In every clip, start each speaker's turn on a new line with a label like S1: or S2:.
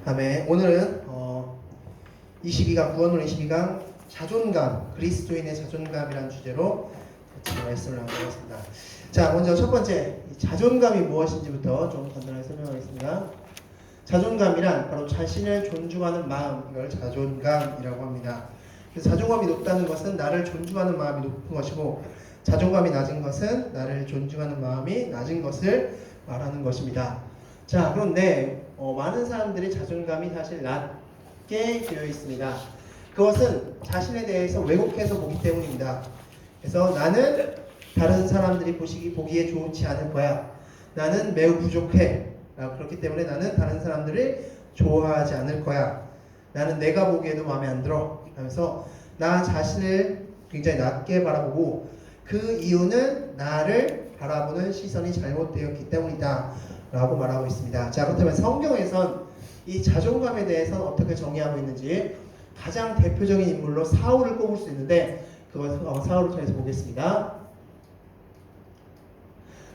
S1: 다음에 오늘은 22강 구원론 22강 자존감, 그리스도인의 자존감이라는 주제로 같이 말씀을 나누겠습니다. 자, 먼저 첫 번째 이 자존감이 무엇인지부터 좀 간단하게 설명하겠습니다. 자존감이란 바로 자신을 존중하는 마음, 이걸 자존감이라고 합니다. 그래서 자존감이 높다는 것은 나를 존중하는 마음이 높은 것이고, 자존감이 낮은 것은 나를 존중하는 마음이 낮은 것을 말하는 것입니다. 자, 그런데 많은 사람들이 자존감이 사실 낮게 되어 있습니다. 그것은 자신에 대해서 왜곡해서 보기 때문입니다. 그래서 나는 다른 사람들이 보기에 좋지 않을 거야. 나는 매우 부족해. 그렇기 때문에 나는 다른 사람들을 좋아하지 않을 거야. 나는 내가 보기에도 마음에 안 들어. 하면서 나 자신을 굉장히 낮게 바라보고, 그 이유는 나를 바라보는 시선이 잘못되었기 때문이다 라고 말하고 있습니다. 자, 그렇다면 성경에선 이 자존감에 대해서 어떻게 정의하고 있는지 가장 대표적인 인물로 사울을 꼽을 수 있는데, 그것을 사울을 통해서 보겠습니다.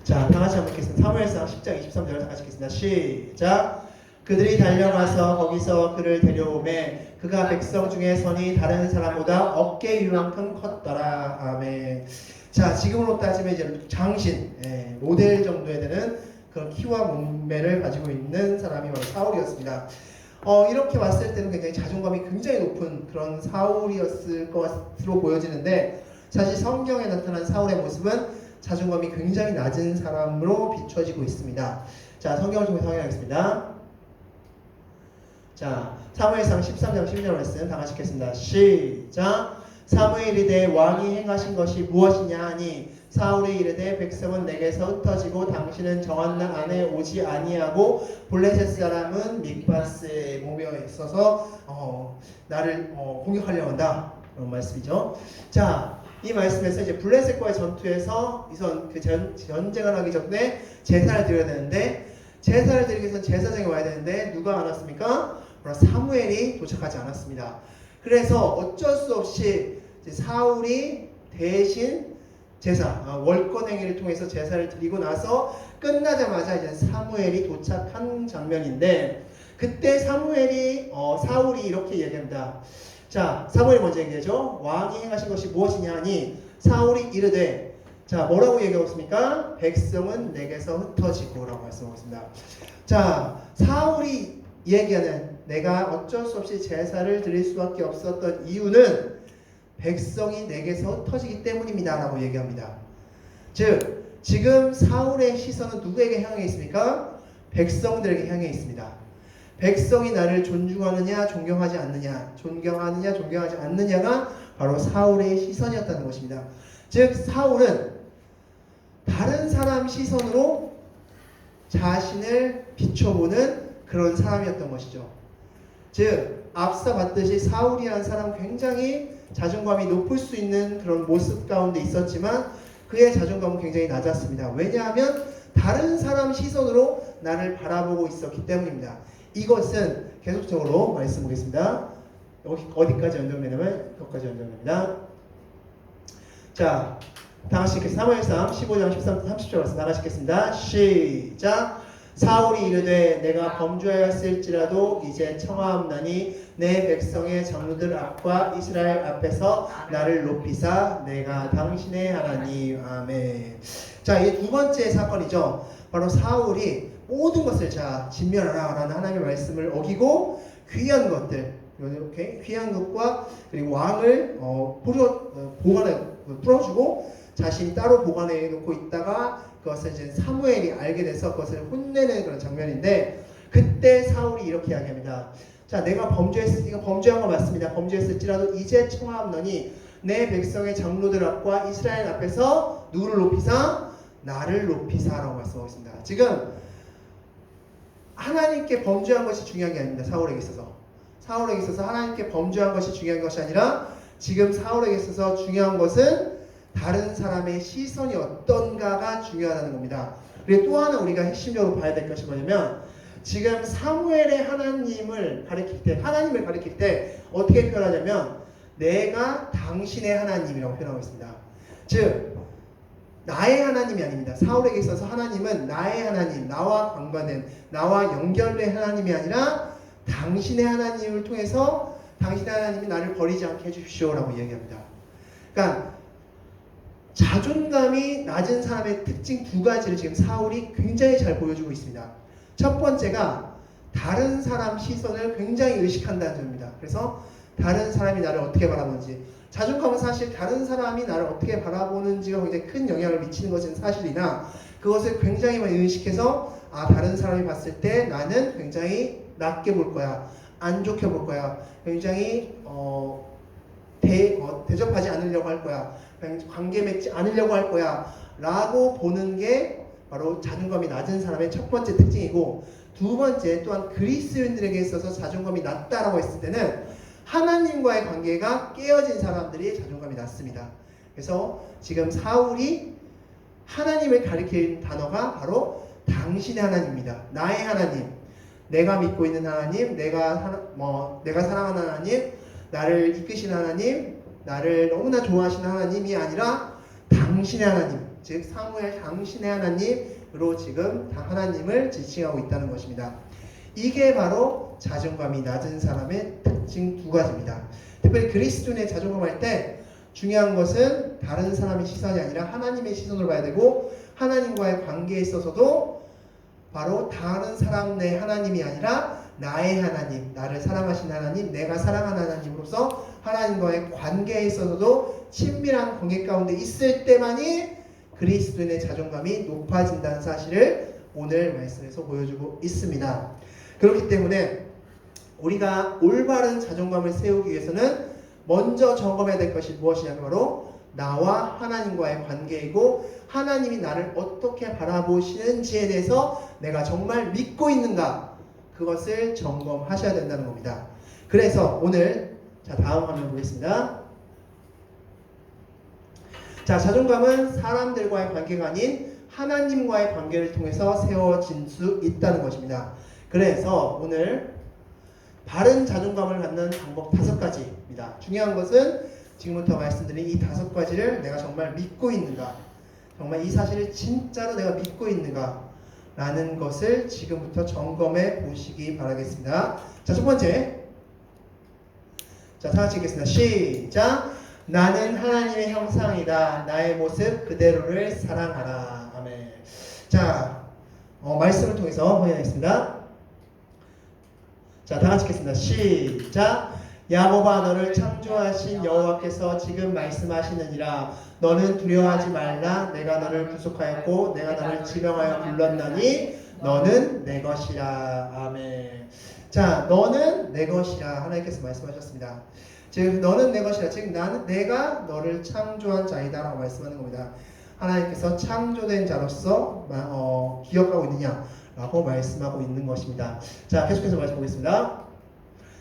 S1: 자, 다 같이 한번 읽겠습니다. 사무엘상 10장 23절을 다 같이 읽겠습니다. 시작. 그들이 달려가서 거기서 그를 데려오매 그가 백성 중에 선이 다른 사람보다 어깨 위만큼 컸더라. 아멘. 자, 지금으로 따지면 이제 장신, 모델 정도에 되는 그런 키와 몸매를 가지고 있는 사람이 바로 사울이었습니다. 이렇게 봤을 때는 굉장히 자존감이 굉장히 높은 그런 사울이었을 것으로 보여지는데, 사실 성경에 나타난 사울의 모습은 자존감이 굉장히 낮은 사람으로 비춰지고 있습니다. 자, 성경을 통해서 확인하겠습니다. 자, 사무엘상 13장 12절 말씀 다 같이 읽겠습니다. 시작. 사무엘이 이르되 왕이 행하신 것이 무엇이냐 하니 사울이 이르되 백성은 내게서 흩어지고 당신은 정한 날 안에 오지 아니하고 블레셋 사람은 mik바스에 모여 있어서 나를 공격하려고 한다. 그런 말씀이죠. 자, 이 말씀에서 이제 블레셋과의 전투에서 전쟁을 하기 전에 제사를 드려야 되는데, 제사를 드리기 위해서 제사장이 와야 되는데 누가 안 왔습니까? 바로 사무엘이 도착하지 않았습니다. 그래서 어쩔 수 없이 사울이 대신 월권 행위를 통해서 제사를 드리고 나서 끝나자마자 이제 사무엘이 도착한 장면인데, 그때 사울이 이렇게 얘기합니다. 자, 사무엘이 먼저 얘기하죠. 왕이 행하신 것이 무엇이냐 하니 사울이 이르되, 자, 뭐라고 얘기하고 있습니까? 백성은 내게서 흩어지고 라고 말씀하고 있습니다. 자, 사울이 얘기하는 내가 어쩔 수 없이 제사를 드릴 수밖에 없었던 이유는 백성이 내게서 흩어지기 때문입니다 라고 얘기합니다. 즉, 지금 사울의 시선은 누구에게 향해 있습니까? 백성들에게 향해 있습니다. 백성이 나를 존중하느냐 존경하지 않느냐, 존경하느냐 존경하지 않느냐가 바로 사울의 시선이었다는 것입니다. 즉, 사울은 다른 사람 시선으로 자신을 비춰보는 그런 사람이었던 것이죠. 즉, 앞서 봤듯이 사울이라는 사람은 굉장히 자존감이 높을 수 있는 그런 모습 가운데 있었지만 그의 자존감은 굉장히 낮았습니다. 왜냐하면 다른 사람 시선으로 나를 바라보고 있었기 때문입니다. 이것은 계속적으로 말씀 보겠습니다. 어디까지 연결되냐면 여기까지 연결됩니다. 자, 다 같이 읽겠습니다. 사무엘상 15장 13, 30절 말씀 다 같이 읽겠습니다. 시작. 사울이 이르되 내가 범죄하였을지라도 이제 청하옵나니 내 백성의 장로들 앞과 이스라엘 앞에서 나를 높이사 내가 당신의 하나님. 아멘. 자, 이 두 번째 사건이죠. 바로 사울이 모든 것을 진멸하라 라는 하나님의 말씀을 어기고 귀한 것들, 이렇게 귀한 것과 그리고 왕을 풀어주고 자신이 따로 보관해 놓고 있다가 그것을 이제 사무엘이 알게 돼서 그것을 혼내는 그런 장면인데, 그때 사울이 이렇게 이야기합니다. 자, 내가 범죄한 거 맞습니다. 범죄했을지라도 이제 청하옵나니 내 백성의 장로들 앞과 이스라엘 앞에서 누구를 높이사? 나를 높이사라고 말씀하고 있습니다. 지금 하나님께 범죄한 것이 중요한 게 아닙니다. 사울에게 있어서 하나님께 범죄한 것이 중요한 것이 아니라 지금 사울에게 있어서 중요한 것은 다른 사람의 시선이 어떤가가 중요하다는 겁니다. 그리고 또 하나 우리가 핵심적으로 봐야 될 것이 뭐냐면, 지금 사무엘의 하나님을 가리킬 때 어떻게 표현하냐면 내가 당신의 하나님이라고 표현하고 있습니다. 즉, 나의 하나님이 아닙니다. 사울에게 있어서 하나님은 나의 하나님, 나와 관관된, 나와 연결된 하나님이 아니라 당신의 하나님을 통해서 당신의 하나님이 나를 버리지 않게 해주십시오라고 이야기합니다. 그러니까 자존감이 낮은 사람의 특징 두 가지를 지금 사울이 굉장히 잘 보여주고 있습니다. 첫 번째가 다른 사람 시선을 굉장히 의식한다는 점입니다. 그래서 다른 사람이 나를 어떻게 바라보는지, 자존감은 사실 다른 사람이 나를 어떻게 바라보는지가 굉장히 큰 영향을 미치는 것은 사실이나 그것을 굉장히 많이 의식해서 다른 사람이 봤을 때 나는 굉장히 낮게 볼 거야, 안 좋게 볼 거야, 굉장히 대접하지 않으려고 할 거야, 관계 맺지 않으려고 할 거야 라고 보는 게 바로 자존감이 낮은 사람의 첫 번째 특징이고, 두 번째 또한 그리스도인들에게 있어서 자존감이 낮다라고 했을 때는 하나님과의 관계가 깨어진 사람들이 자존감이 낮습니다. 그래서 지금 사울이 하나님을 가리키는 단어가 바로 당신의 하나님입니다. 나의 하나님, 내가 믿고 있는 하나님, 내가 사랑하는 하나님, 나를 이끄시는 하나님, 나를 너무나 좋아하시는 하나님이 아니라 당신의 하나님, 즉 사무엘 당신의 하나님으로 지금 하나님을 지칭하고 있다는 것입니다. 이게 바로 자존감이 낮은 사람의 특징 두 가지입니다. 특별히 그리스도인의 자존감 할 때 중요한 것은 다른 사람의 시선이 아니라 하나님의 시선으로 봐야 되고, 하나님과의 관계에 있어서도 바로 다른 사람 내 하나님이 아니라 나의 하나님, 나를 사랑하신 하나님, 내가 사랑하는 하나님으로서 하나님과의 관계에 있어서도 친밀한 관계 가운데 있을 때만이 그리스도인의 자존감이 높아진다는 사실을 오늘 말씀에서 보여주고 있습니다. 그렇기 때문에 우리가 올바른 자존감을 세우기 위해서는 먼저 점검해야 될 것이 무엇이냐면 바로 나와 하나님과의 관계이고, 하나님이 나를 어떻게 바라보시는지에 대해서 내가 정말 믿고 있는가, 그것을 점검하셔야 된다는 겁니다. 그래서 오늘 다음 화면 보겠습니다. 자존감은 사람들과의 관계가 아닌 하나님과의 관계를 통해서 세워질 수 있다는 것입니다. 그래서 오늘 바른 자존감을 갖는 방법 5가지입니다. 중요한 것은 지금부터 말씀드린 이 5가지를 내가 정말 믿고 있는가, 정말 이 사실을 진짜로 내가 믿고 있는가 라는 것을 지금부터 점검해 보시기 바라겠습니다. 첫 번째, 다 같이 읽겠습니다. 시작. 나는 하나님의 형상이다. 나의 모습 그대로를 사랑하라. 아멘. 말씀을 통해서 확인하겠습니다. 다 같이 읽겠습니다. 시작. 야곱아, 너를 창조하신 여호와께서 지금 말씀하시느니라. 너는 두려워하지 말라. 내가 너를 구속하였고 내가 너를 지명하여 불렀나니 너는 내 것이라. 아멘. 너는 내 것이라 하나님께서 말씀하셨습니다. 즉 너는 내 것이라, 즉 내가 너를 창조한 자이다 라고 말씀하는 겁니다. 하나님께서 창조된 자로서 기억하고 있느냐 라고 말씀하고 있는 것입니다. 계속해서 말씀 보겠습니다.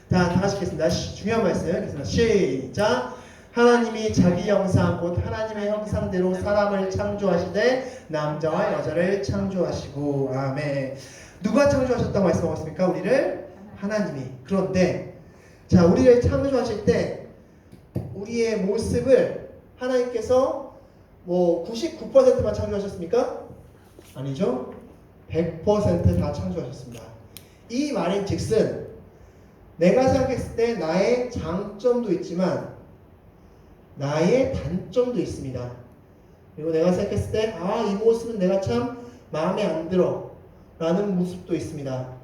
S1: 다 같이 읽겠습니다. 중요한 말씀 읽겠습니다. 시작. 하나님이 자기 형상 곧 하나님의 형상대로 사람을 창조하시되 남자와 여자를 창조하시고. 아멘. 누가 창조하셨다고 말씀하고 있습니까? 우리를 하나님이. 그런데 우리를 창조하실 때 우리의 모습을 하나님께서 99%만 창조하셨습니까? 아니죠. 100% 다 창조하셨습니다. 이 말인 즉슨 내가 생각했을 때 나의 장점도 있지만 나의 단점도 있습니다. 그리고 내가 생각했을 때 이 모습은 내가 참 마음에 안 들어 라는 모습도 있습니다.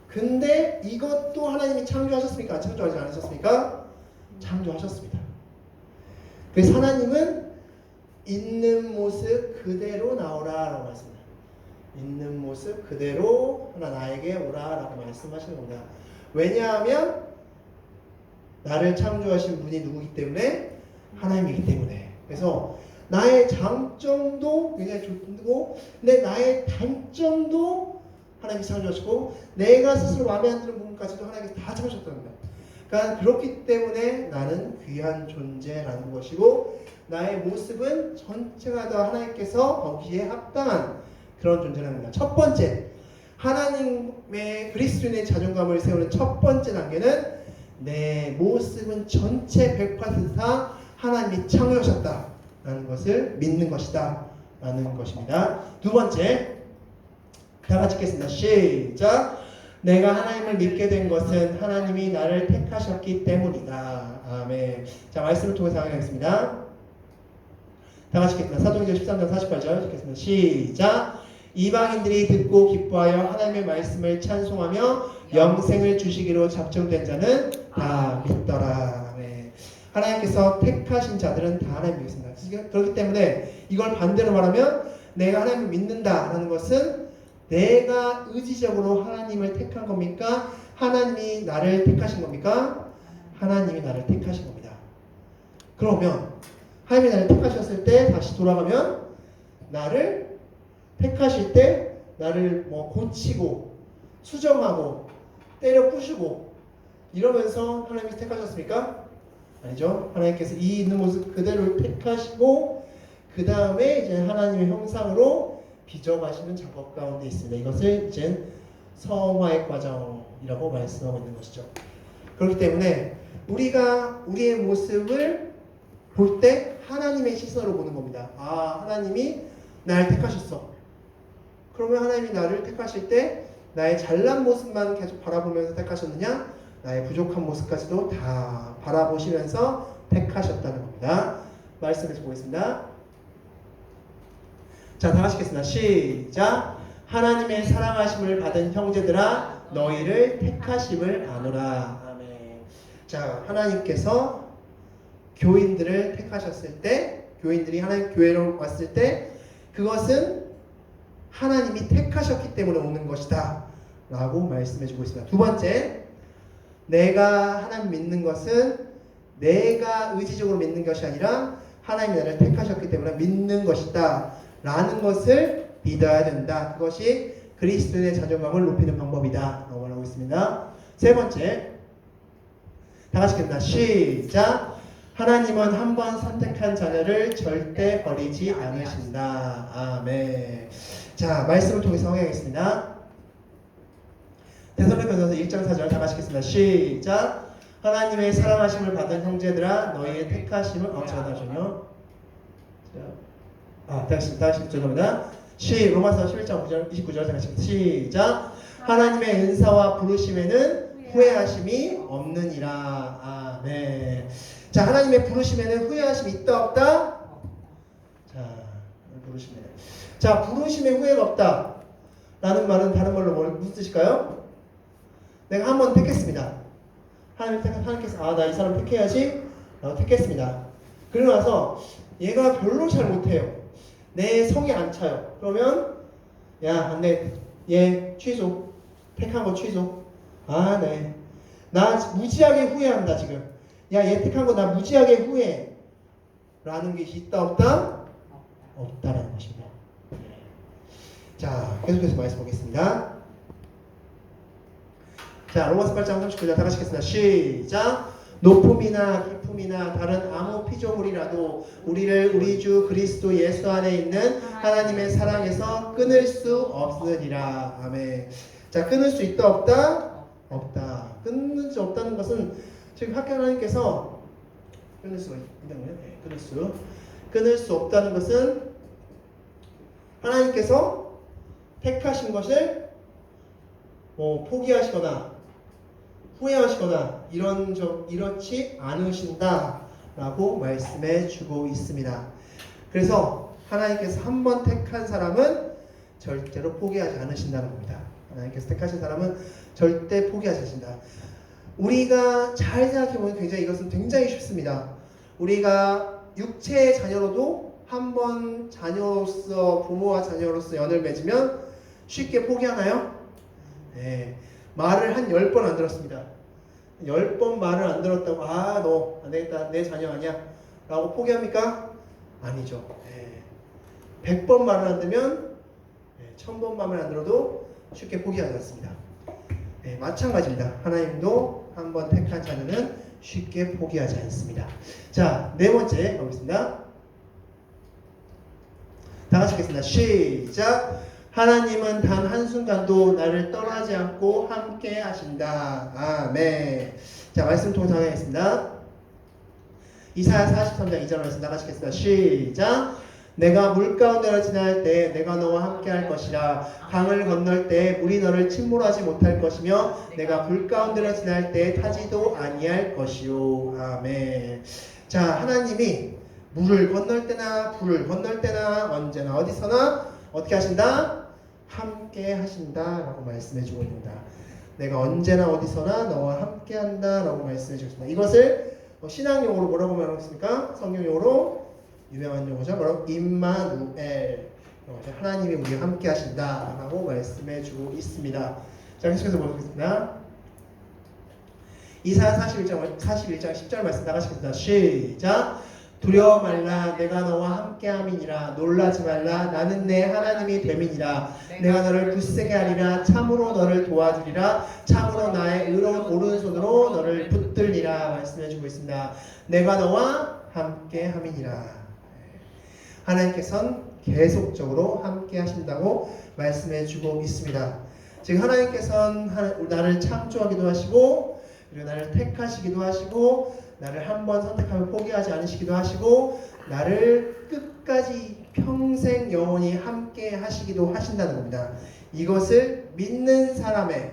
S1: 근데 이것도 하나님이 창조하셨습니까? 안 창조하지 않으셨습니까? 창조하셨습니다. 그래서 하나님은 있는 모습 그대로 나오라 라고 말씀합니다. 있는 모습 그대로 나에게 오라 라고 말씀하시는 겁니다. 왜냐하면 나를 창조하신 분이 누구기 때문에? 하나님이기 때문에. 그래서 나의 장점도 굉장히 좋고 근데 나의 단점도 하나님이 창조하시고 내가 스스로 마음에 안 드는 부분까지도 하나님이 다 창조하셨다는 거예요. 그러니까 그렇기 때문에 나는 귀한 존재라는 것이고 나의 모습은 전체가 다 하나님께서 거기에 합당한 그런 존재라는 거예요. 첫 번째, 하나님의 그리스도인의 자존감을 세우는 첫 번째 단계는 내 모습은 전체 100%다 하나님이 창조하셨다라는 것을 믿는 것이다 라는 것입니다. 두 번째, 다 같이 읽겠습니다. 시작. 내가 하나님을 믿게 된 것은 하나님이 나를 택하셨기 때문이다. 아멘. 자, 말씀을 통해서 확인하겠습니다. 다 같이 읽겠습니다. 사도행전 13장 48절 읽겠습니다. 시작. 이방인들이 듣고 기뻐하여 하나님의 말씀을 찬송하며 영생을 주시기로 작정된 자는 다 믿더라. 아멘. 하나님께서 택하신 자들은 다 하나님 믿습니다. 그렇기 때문에 이걸 반대로 말하면 내가 하나님을 믿는다라는 것은 내가 의지적으로 하나님을 택한 겁니까? 하나님이 나를 택하신 겁니까? 하나님이 나를 택하신 겁니다. 그러면 하나님이 나를 택하셨을 때 다시 돌아가면 나를 택하실 때 나를 뭐 고치고 수정하고 때려 부수고 이러면서 하나님이 택하셨습니까? 아니죠. 하나님께서 이 있는 모습 그대로 택하시고 그 다음에 이제 하나님의 형상으로 비정하시는 작업 가운데 있습니다. 이것을 이제 성화의 과정이라고 말씀하고 있는 것이죠. 그렇기 때문에 우리가 우리의 모습을 볼 때 하나님의 시선으로 보는 겁니다. 아, 하나님이 나를 택하셨어. 그러면 하나님이 나를 택하실 때 나의 잘난 모습만 계속 바라보면서 택하셨느냐? 나의 부족한 모습까지도 다 바라보시면서 택하셨다는 겁니다. 말씀해서 보겠습니다. 자, 다 같이 읽겠습니다. 시작. 하나님의 사랑하심을 받은 형제들아 너희를 택하심을 아노라. 아멘. 자, 하나님께서 교인들을 택하셨을 때, 교인들이 하나님 교회로 왔을 때 그것은 하나님이 택하셨기 때문에 오는 것이다 라고 말씀해주고 있습니다. 두 번째, 내가 하나님 믿는 것은 내가 의지적으로 믿는 것이 아니라 하나님이 나를 택하셨기 때문에 믿는 것이다 라는 것을 믿어야 된다. 그것이 그리스도인의 자존감을 높이는 방법이다 라고 말하고 있습니다. 세 번째, 다 같이 읽겠습니다. 시작. 하나님은 한 번 선택한 자녀를 절대 버리지 않으신다. 아멘. 자, 말씀을 통해서 확인하겠습니다. 데살로니가전서 1장 4절 다 같이 읽겠습니다. 시작. 하나님의 사랑하심을 받은 형제들아 너희의 택하심을 잠시만요. 다시 죄송합니다. 로마서 11장 29절 다 같이 시작. 하나님의 은사와 부르심에는 후회하심이 없느니라. 아멘. 자, 하나님의 부르심에는 후회하심이 있다 없다? 자, 부르심에 후회가 없다 라는 말은 다른 말로 무슨 뜻일까요? 내가 한번 택했습니다. 하나님께서 나 이 사람 택해야지 라고 택했습니다. 그러고 나서 얘가 별로 잘 못해요. 내 성에 안 차요. 그러면 야, 안돼. 얘 취소. 택한 거 취소. 네. 나 무지하게 후회한다 지금. 야, 얘 택한 거 나 무지하게 후회 라는 게 있다 없다? 없다라는 것입니다. 자, 계속해서 말씀 보겠습니다. 자, 로마서 8장 39절 다 같이 읽겠습니다. 시작. 높음이나 깊음이나 다른 아무 피조물이라도 우리를 우리 주 그리스도 예수 안에 있는 하나님의 사랑에서 끊을 수 없으리라. 아멘. 자, 끊을 수 있다 없다? 없다. 끊을 수 없다는 것은 지금 학교 하나님께서 끊을 수 없다는 것은 하나님께서 택하신 것을 포기하시거나 후회하시거나 이렇지 않으신다라고 말씀해 주고 있습니다. 그래서 하나님께서 한 번 택한 사람은 절대로 포기하지 않으신다는 겁니다. 하나님께서 택하신 사람은 절대 포기하지 않으신다. 우리가 잘 생각해보면 이것은 굉장히 쉽습니다. 우리가 육체의 자녀로도 한 번 자녀로서 부모와 자녀로서 연을 맺으면 쉽게 포기하나요? 네. 말을 한 10번 안 들었습니다. 10번 말을 안 들었다고 너 안 되겠다. 내 자녀 아니야 라고 포기합니까? 아니죠. 네. 100번 말을 안 들면 1000번 말을 안 들어도 쉽게 포기하지 않습니다. 네, 마찬가지입니다. 하나님도 한 번 택한 자녀는 쉽게 포기하지 않습니다. 자, 네 번째 가보겠습니다. 다 같이 읽겠습니다. 시작. 하나님은 단 한순간도 나를 떠나지 않고 함께 하신다. 아멘. 자, 말씀 통해서 하겠습니다. 이사야 43장 2절 말씀 다 같이 읽겠습니다. 시작. 내가 물 가운데로 지날 때 내가 너와 함께 할 것이라. 강을 건널 때 물이 너를 침몰하지 못할 것이며 내가 불 가운데로 지날 때 타지도 아니할 것이요. 아멘. 자, 하나님이 물을 건널 때나 불을 건널 때나 언제나 어디서나 어떻게 하신다? 함께 하신다라고 말씀해 주고 있습니다. 내가 언제나 어디서나 너와 함께 한다라고 말씀해 주고 있습니다. 이것을 신앙용어로 뭐라고 말하겠습니까? 성경용어로 유명한 용어죠. 바로 임마누엘. 하나님이 우리와 함께 하신다라고 말씀해 주고 있습니다. 자, 계속해서 보겠습니다. 이사야 41장 10절 말씀 나가시겠습니다. 시작. 두려워 말라. 내가 너와 함께함이니라. 놀라지 말라. 나는 내 하나님이 됨이니라. 내가 너를 굳세게 하리라. 참으로 너를 도와주리라. 참으로 나의 의로운 오른손으로 너를 붙들리라. 말씀해주고 있습니다. 내가 너와 함께함이니라. 하나님께서는 계속적으로 함께 하신다고 말씀해주고 있습니다. 즉 하나님께서는 나를 창조하기도 하시고 그리고 나를 택하시기도 하시고 나를 한번 선택하면 포기하지 않으시기도 하시고 나를 끝까지 평생 영원히 함께 하시기도 하신다는 겁니다. 이것을 믿는 사람의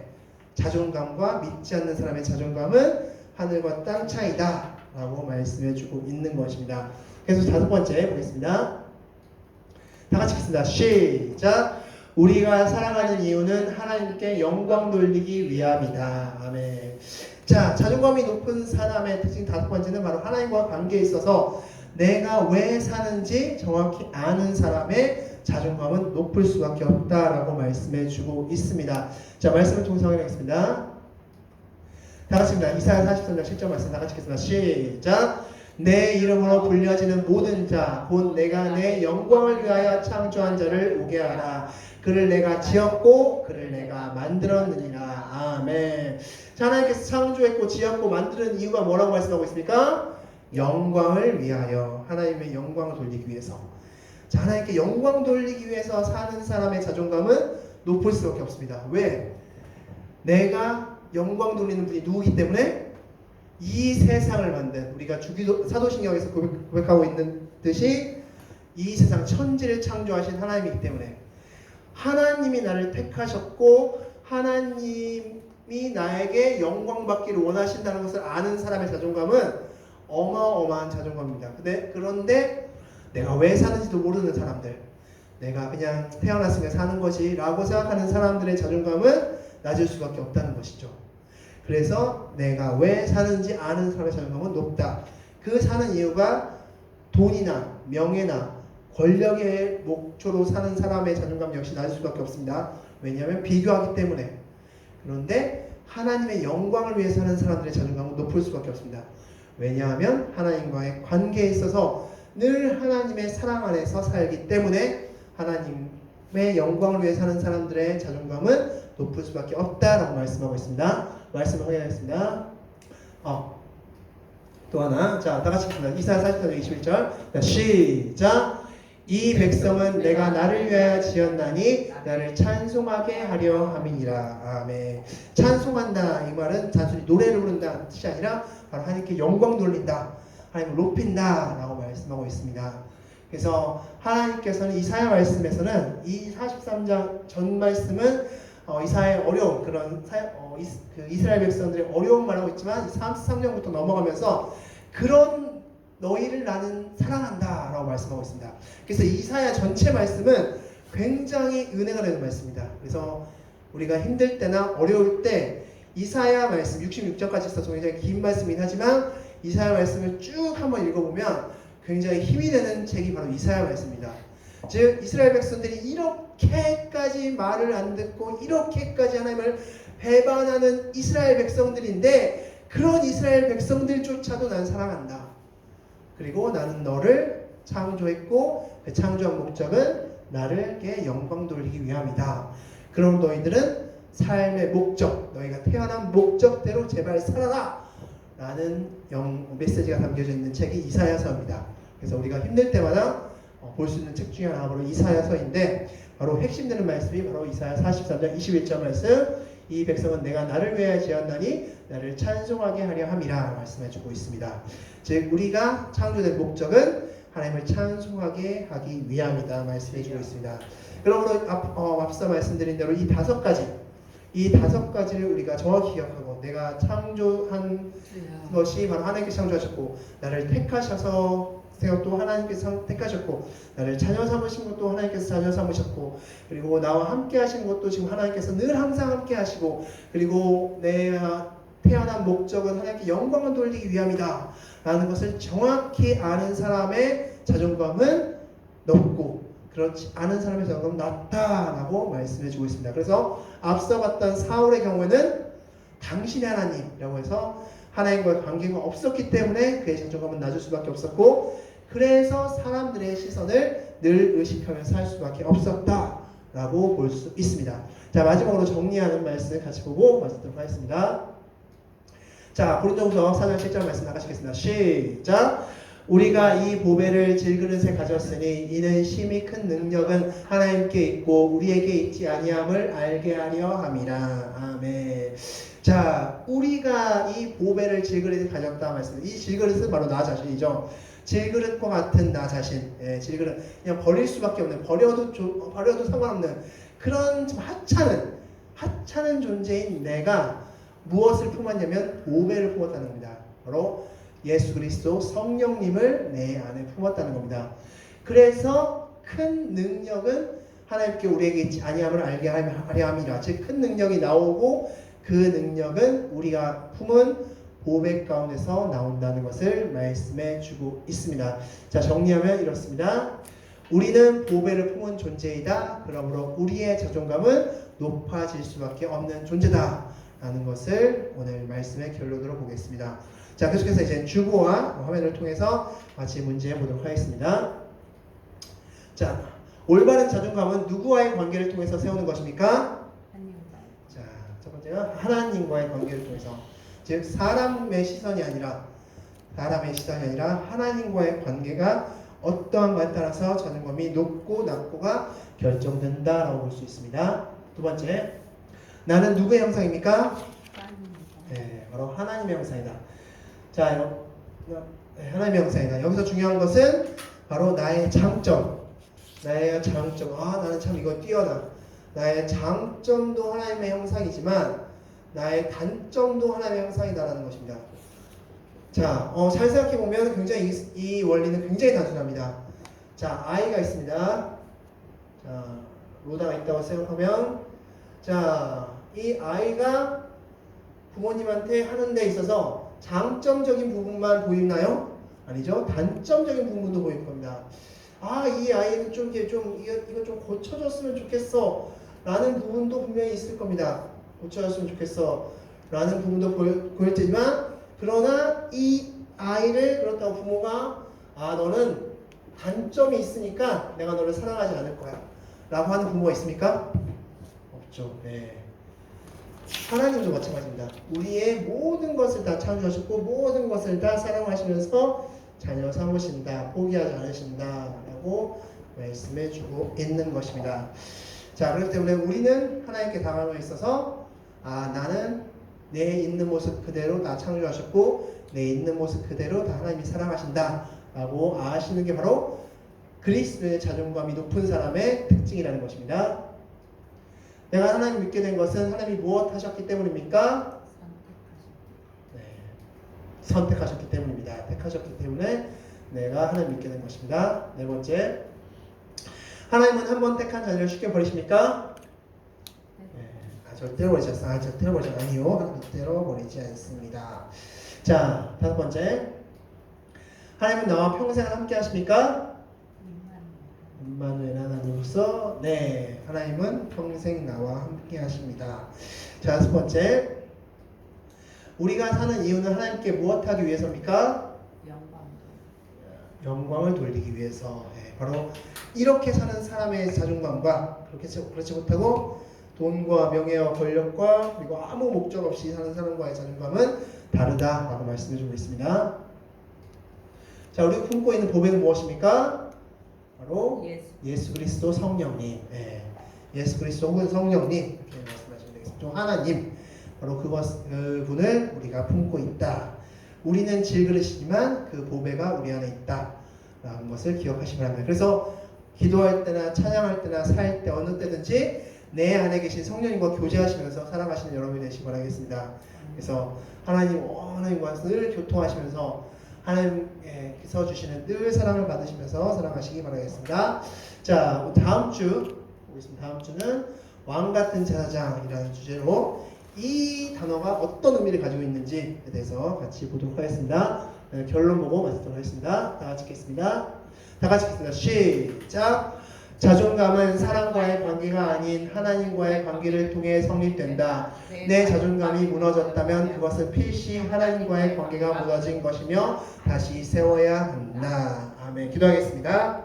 S1: 자존감과 믿지 않는 사람의 자존감은 하늘과 땅 차이다 라고 말씀해주고 있는 것입니다. 그래서 다섯 번째 보겠습니다. 다 같이 읽겠습니다. 시작. 우리가 사랑하는 이유는 하나님께 영광 돌리기 위함이다. 아멘. 자, 자존감이 높은 사람의 특징 다섯 번째는 바로 하나님과 관계에 있어서 내가 왜 사는지 정확히 아는 사람의 자존감은 높을 수밖에 없다라고 말씀해 주고 있습니다. 자, 말씀을 통해서 확인하겠습니다. 다 같이입니다. 이사야 43장 10절 말씀 다 같이 읽겠습니다. 시작. 내 이름으로 불려지는 모든 자 곧 내가 내 영광을 위하여 창조한 자를 오게 하라. 그를 내가 지었고 그를 내가 만들었느니라. 아멘. 자, 하나님께서 창조했고 지었고 만드는 이유가 뭐라고 말씀하고 있습니까? 영광을 위하여. 하나님의 영광을 돌리기 위해서. 자, 하나님께 영광 돌리기 위해서 사는 사람의 자존감은 높을 수밖에 없습니다. 왜? 내가 영광 돌리는 분이 누구기 때문에 이 세상을 만든, 우리가 사도신경에서 고백하고 있는 듯이 이 세상 천지를 창조하신 하나님이기 때문에 하나님이 나를 택하셨고 하나님이 나에게 영광 받기를 원하신다는 것을 아는 사람의 자존감은 어마어마한 자존감입니다. 그런데 내가 왜 사는지도 모르는 사람들, 내가 그냥 태어났으면 사는 것이 라고 생각하는 사람들의 자존감은 낮을 수밖에 없다는 것이죠. 그래서 내가 왜 사는지 아는 사람의 자존감은 높다. 그 사는 이유가 돈이나 명예나 권력의 목초로 사는 사람의 자존감 역시 낮을 수밖에 없습니다. 왜냐하면 비교하기 때문에. 그런데 하나님의 영광을 위해 사는 사람들의 자존감은 높을 수밖에 없습니다. 왜냐하면 하나님과의 관계에 있어서 늘 하나님의 사랑 안에서 살기 때문에 하나님의 영광을 위해 사는 사람들의 자존감은 높을 수밖에 없다라고 말씀하고 있습니다. 말씀을 확인하겠습니다. 또 하나. 자, 다 같이 읽습니다. 이사야 44장 21절. 자, 시작. 이 백성은 내가 나를 위하여 지었나니 나를 찬송하게 하려 함이니라. 아멘. 찬송한다 이 말은 단순히 노래를 부른다는 뜻이 아니라 바로 하나님께 영광 돌린다, 하나님을 높인다 라고 말씀하고 있습니다. 그래서 하나님께서는 이사야 말씀에서는 이 43장 전 말씀은 이사야의 어려운 그런 이스라엘 백성들의 어려운 말하고 있지만 33장부터 넘어가면서 그런 너희를 나는 사랑한다 라고 말씀하고 있습니다. 그래서 이사야 전체 말씀은 굉장히 은혜가 되는 말씀입니다. 그래서 우리가 힘들 때나 어려울 때 이사야 말씀 66절까지 있어서 굉장히 긴 말씀이긴 하지만 이사야 말씀을 쭉 한번 읽어보면 굉장히 힘이 되는 책이 바로 이사야 말씀입니다. 즉 이스라엘 백성들이 이렇게까지 말을 안 듣고 이렇게까지 하나님을 배반하는 이스라엘 백성들인데 그런 이스라엘 백성들조차도 난 사랑한다. 그리고 나는 너를 창조했고 그 창조한 목적은 나를게 영광 돌리기 위함이다. 그럼 너희들은 삶의 목적, 너희가 태어난 목적대로 제발 살아라 라는 메시지가 담겨져 있는 책이 이사야서입니다. 그래서 우리가 힘들 때마다 볼 수 있는 책 중에 하나가 바로 이사야서인데 바로 핵심되는 말씀이 바로 이사야 43장 21절 말씀. 이 백성은 내가 나를 위하여 지었나니 나를 찬송하게 하려 함이라 말씀해주고 있습니다. 즉 우리가 창조된 목적은 하나님을 찬송하게 하기 위함이다 말씀해 주고 있습니다. 그러므로 앞서 말씀드린 대로 이 다섯 가지를 우리가 정확히 기억하고 내가 창조한 것이 바로 하나님께서 창조하셨고 나를 택하셔서 또 하나님께서 택하셨고 나를 자녀 삼으신 것도 하나님께서 자녀 삼으셨고 그리고 나와 함께 하시는 것도 지금 하나님께서 늘 항상 함께 하시고 그리고 내가 태어난 목적은 하나님께 영광을 돌리기 위함이다 라는 것을 정확히 아는 사람의 자존감은 높고 그렇지 않은 사람의 자존감은 낮다라고 말씀해 주고 있습니다. 그래서 앞서 봤던 사울의 경우에는 당신의 하나님이라고 해서 하나님과의 관계가 없었기 때문에 그의 자존감은 낮을 수밖에 없었고 그래서 사람들의 시선을 늘 의식하면서 살 수밖에 없었다라고 볼 수 있습니다. 자, 마지막으로 정리하는 말씀 같이 보고 마치도록 하겠습니다. 자, 고린도후서 4장 7절 말씀 나가시겠습니다. 시작! 우리가 이 보배를 질그릇에 가졌으니 이는 심히 큰 능력은 하나님께 있고 우리에게 있지 아니함을 알게 하려 함이라. 아멘. 자, 우리가 이 보배를 질그릇에 가졌다 말씀. 이 질그릇은 바로 나 자신이죠. 질그릇과 같은 나 자신. 예, 질그릇 그냥 버릴 수밖에 없는 버려도 상관없는 그런 좀 하찮은 존재인 내가 무엇을 품었냐면 보배를 품었다는 겁니다. 바로 예수 그리스도 성령님을 내 안에 품었다는 겁니다. 그래서 큰 능력은 하나님께 우리에게 있지 아니함을 알게 하려 함이라. 즉 큰 능력이 나오고 그 능력은 우리가 품은 보배 가운데서 나온다는 것을 말씀해 주고 있습니다. 자, 정리하면 이렇습니다. 우리는 보배를 품은 존재이다. 그러므로 우리의 자존감은 높아질 수밖에 없는 존재다 라는 것을 오늘 말씀의 결론으로 보겠습니다. 자, 계속해서 이제 주보와 화면을 통해서 같이 문제 보도록 하겠습니다. 자, 올바른 자존감은 누구와의 관계를 통해서 세우는 것입니까? 자, 첫 번째가 하나님과의 관계를 통해서, 즉 사람의 시선이 아니라 하나님과의 관계가 어떠한가에 따라서 자존감이 높고 낮고가 결정된다라고 볼 수 있습니다. 두 번째, 나는 누구의 형상입니까? 네, 바로 하나님의 형상이다. 자, 하나님의 형상이다. 여기서 중요한 것은 바로 나의 장점. 나는 참 이거 뛰어나. 나의 장점도 하나님의 형상이지만 나의 단점도 하나님의 형상이다라는 것입니다. 자, 잘 생각해 보면 굉장히 이 원리는 굉장히 단순합니다. 자, 아이가 있습니다. 자, 로다가 있다고 생각하면, 자, 이 아이가 부모님한테 하는 데 있어서 장점적인 부분만 보이나요? 아니죠. 단점적인 부분도 보일 겁니다. 아, 이 아이는 이거 좀 고쳐줬으면 좋겠어 라는 부분도 분명히 있을 겁니다. 고쳐줬으면 좋겠어 라는 부분도 보일 테지만, 그러나 이 아이를 그렇다고 부모가 너는 단점이 있으니까 내가 너를 사랑하지 않을 거야 라고 하는 부모가 있습니까? 없죠. 네. 하나님도 마찬가지입니다. 우리의 모든 것을 다 창조하셨고 모든 것을 다 사랑하시면서 자녀 삼으신다, 포기하지 않으신다 라고 말씀해 주고 있는 것입니다. 자, 그렇기 때문에 우리는 하나님께 당함에 있어서 나는 내 있는 모습 그대로 다 창조하셨고 내 있는 모습 그대로 다 하나님이 사랑하신다 라고 아시는 게 바로 그리스도의 자존감이 높은 사람의 특징이라는 것입니다. 내가 하나님 믿게 된 것은 하나님이 무엇 하셨기 때문입니까? 네, 선택하셨기 때문입니다. 택하셨기 때문에 내가 하나님 믿게 된 것입니다. 네 번째, 하나님은 한 번 택한 자녀를 쉽게 버리십니까? 네, 절대로 버리지 않습니다. 절대로 버리지 않습니다. 자, 다섯 번째, 하나님은 나와 평생 함께 하십니까? 임마누엘 하나님으로서, 네, 하나님은 평생 나와 함께 하십니다. 자, 여섯 번째, 우리가 사는 이유는 하나님께 무엇하기 위해서입니까? 영광을 돌리기 위해서. 네, 바로 이렇게 사는 사람의 자존감과 그렇지 못하고 돈과 명예와 권력과 그리고 아무 목적 없이 사는 사람과의 자존감은 다르다라고 말씀해주고 있습니다. 자, 우리가 품고 있는 보배는 무엇입니까? 바로 예수 그리스도 성령님. 네. 예수 그리스도 혹은 성령님 이렇게 말씀하시면 되겠습니다. 또 하나님, 바로 그분을 우리가 품고 있다. 우리는 질그릇이지만 그 보배가 우리 안에 있다 라는 것을 기억하시기 바랍니다. 그래서 기도할 때나 찬양할 때나 살 때 어느 때든지 내 안에 계신 성령님과 교제하시면서 살아가시는 여러분이 되시기 바라겠습니다. 그래서 하나님과 늘 교통하시면서 하나님께서 주시는 늘 사랑을 받으시면서 살아가시기 바라겠습니다. 자, 다음 주 보겠습니다. 다음 주는 왕 같은 제사장이라는 주제로 이 단어가 어떤 의미를 가지고 있는지에 대해서 같이 보도록 하겠습니다. 결론 보고 마치도록 하겠습니다. 다 같이 읽겠습니다. 다 같이 읽겠습니다. 시작. 자존감은 사람과의 관계가 아닌 하나님과의 관계를 통해 성립된다. 내 자존감이 무너졌다면 그것은 필시 하나님과의 관계가 무너진 것이며 다시 세워야 한다. 아멘. 기도하겠습니다.